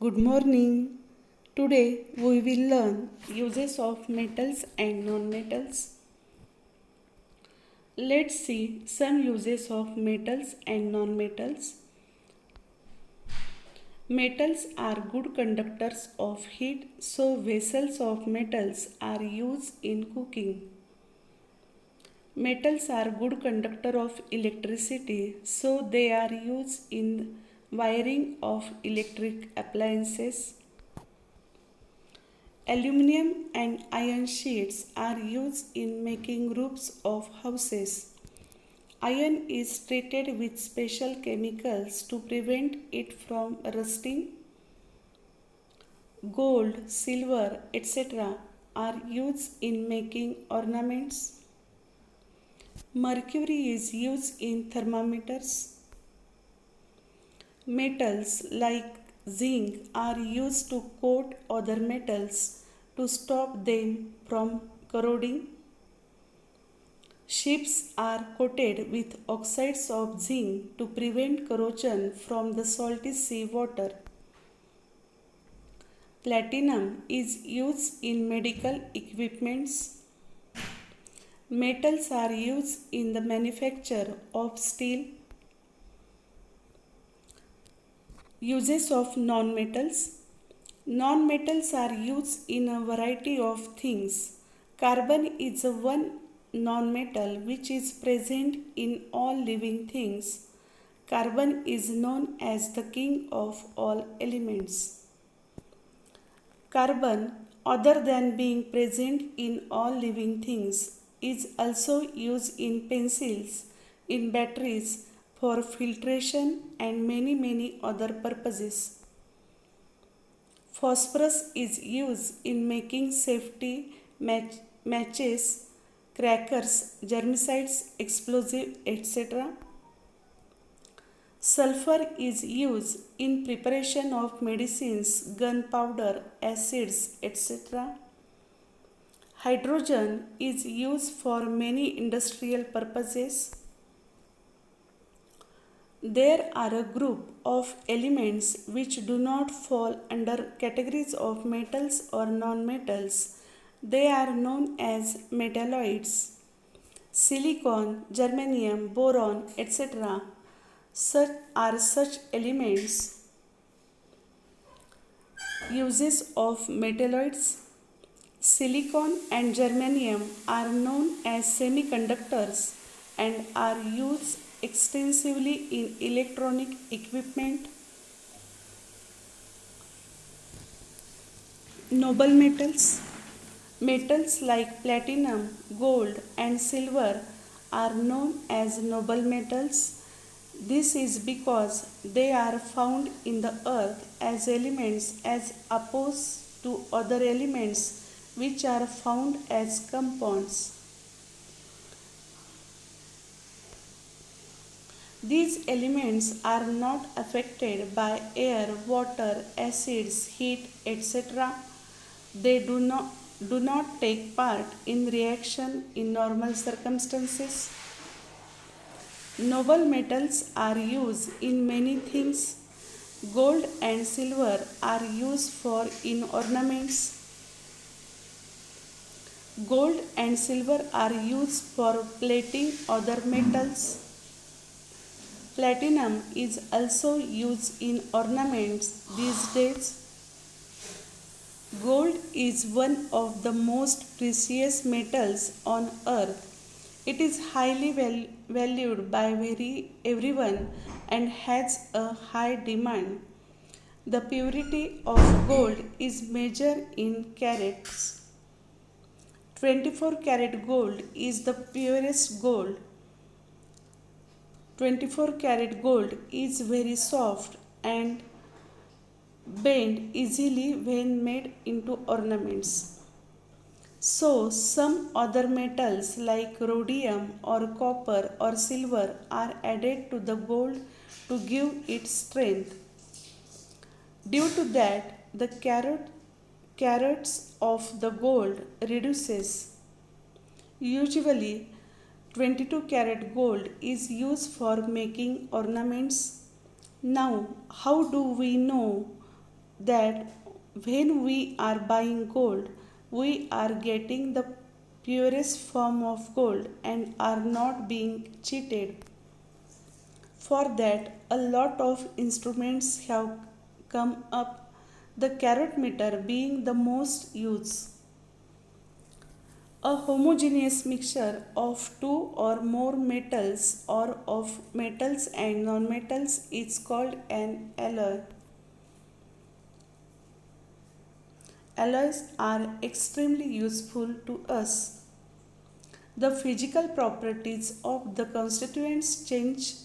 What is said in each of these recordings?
Good morning. Today we will learn uses of metals and non-metals. Let's see some uses of metals and non-metals. Metals are good conductors of heat, so vessels of metals are used in cooking. Metals are good conductor of electricity, so they are used in wiring of electric appliances. Aluminum and iron sheets are used in making roofs of houses. Iron is treated with special chemicals to prevent it from rusting. Gold, silver, etc. are used in making ornaments. Mercury is used in thermometers. Metals like zinc are used to coat other metals to stop them from corroding. Ships are coated with oxides of zinc to prevent corrosion from the salty sea water. Platinum is used in medical equipments. Metals are used in the manufacture of steel. Uses of non-metals. Non-metals are used in a variety of things. Carbon is one non-metal which is present in all living things. Carbon is known as the king of all elements. Carbon, other than being present in all living things, is also used in pencils, in batteries, for filtration and many other purposes. Phosphorus is used in making safety matches, crackers, germicides, explosive, etc. Sulfur is used in preparation of medicines, gunpowder, acids, etc. Hydrogen is used for many industrial purposes. There are a group of elements which do not fall under categories of metals or non-metals. They are known as metalloids. Silicon, germanium, boron, etc. Such elements. Uses of metalloids. Silicon and germanium are known as semiconductors and are used extensively in electronic equipment. Noble metals. Metals like platinum, gold, and silver are known as noble metals. This is because they are found in the earth as elements as opposed to other elements which are found as compounds. These elements are not affected by air, water, acids, heat, etc. They do not take part in reaction in normal circumstances. Noble metals are used in many things. Gold and silver are used for in ornaments. Gold and silver are used for plating other metals. Platinum is also used in ornaments these days. Gold is one of the most precious metals on earth. It is highly valued by everyone and has a high demand. The purity of gold is measured in carats. 24 karat gold is the purest gold. 24 karat gold is very soft and bend easily when made into ornaments. So, some other metals like rhodium or copper or silver are added to the gold to give it strength. Due to that, the carats of the gold reduces. Usually, 22 karat gold is used for making ornaments. Now, how do we know that when we are buying gold, we are getting the purest form of gold and are not being cheated. For that, a lot of instruments have come up, the carat meter being the most used. A homogeneous mixture of two or more metals or of metals and nonmetals is called an alloy. Alloys are extremely useful to us. The physical properties of the constituents change,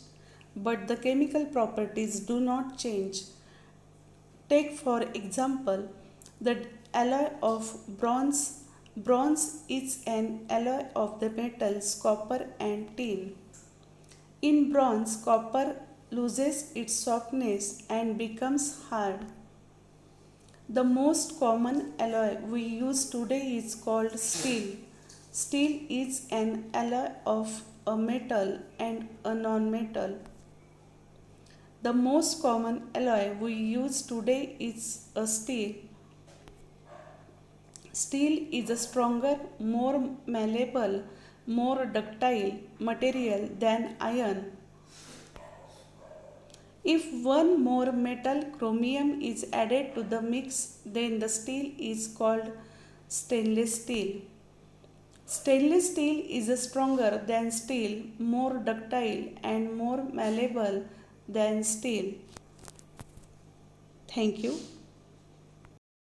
but the chemical properties do not change. Take, for example, the alloy of bronze. Bronze is an alloy of the metals copper and tin. In bronze, copper loses its softness and becomes hard. The most common alloy we use today is called steel. Steel is an alloy of a metal and a nonmetal. The most common alloy we use today is a steel. Steel is a stronger, more malleable, more ductile material than iron. If one more metal, chromium, is added to the mix, then the steel is called stainless steel. Stainless steel is stronger than steel, more ductile, and more malleable than steel. Thank you.